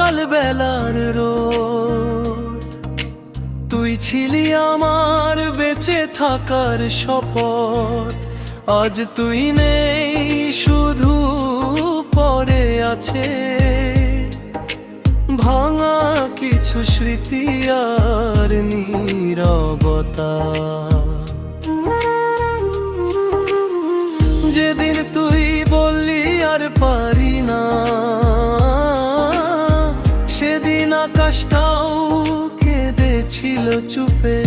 সকাল বেলার রোদ। তুই ছিলি আমার বেঁচে থাকার শপথ, আজ তুই নেই, শুধু পড়ে আছে ভাঙা কিছু স্মৃতি আর নীরবতা। যেদিন তুই বললি আর পারি না, সেদিন আকাশটাও কেঁদেছিল চুপে।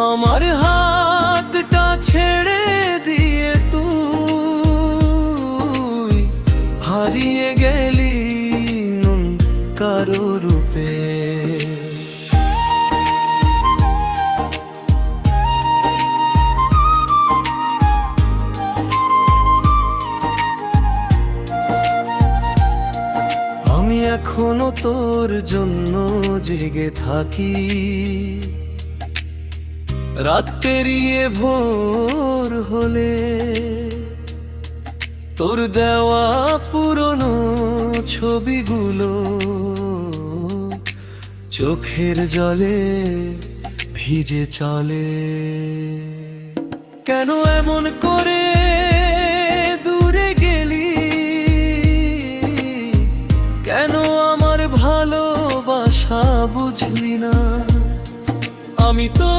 আমার হাতটা ছেড়ে দিয়ে তুই হারিয়ে গেলি কারো রূপে। আমি এখনো তোর জন্য জেগে থাকি, রাত পেরিয়ে ভোর হলে তোর দেওয়া পুরনো ছবিগুলো চোখের জলে ভিজে চলে। কেন এমন করে দূরে গেলি, কেন আমার ভালোবাসা বুঝলি না? আমি তো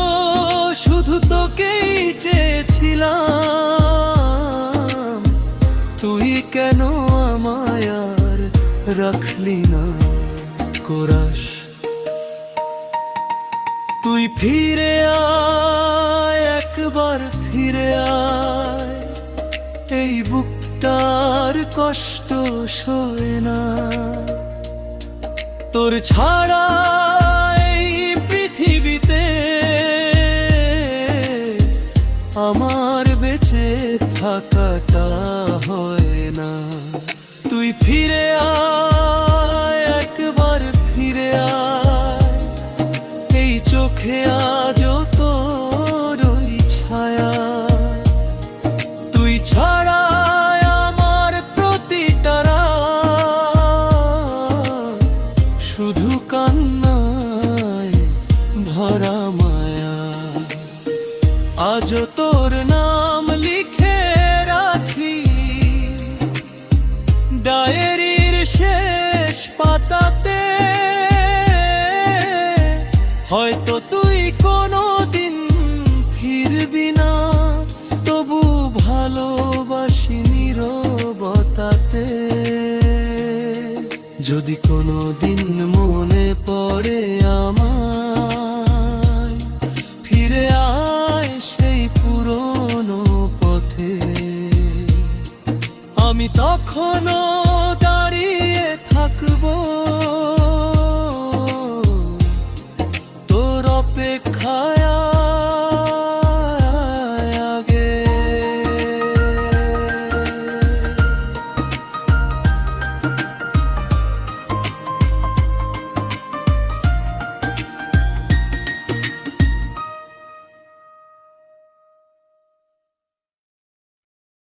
শুধু তোকেই চেয়েছিলাম, তুই কেন আমায় আর রাখলি না কোরাস? তুই ফিরে আয়, একবার ফিরে আয়, এই বুকটার কষ্ট সয় না তোর ছাড়া। এই পৃথিবীতে আমার বেঁচে থাকাটা হয় না। তুই ফিরে আয়, একবার ফিরে আয়, এই চোখে আজও তোর ওই ছায়া। তুই ছাড়া আমার প্রতিটা রাত শুধু কান্নায় ভরা মায়া। আজও তোর নাম লিখে রাখি ডায়েরির শেষ পাতাতে। হয়তো তুই কোনোদিন ফিরবি না, তবু ভালোবাসি নীরবতাতে। যদি কোনোদিন মনে পড়ে আমার, ফিরে আয় সেই পুরনো পথে। আমি তখনও দাঁড়িয়ে থাকবো তোর অপেক্ষায়।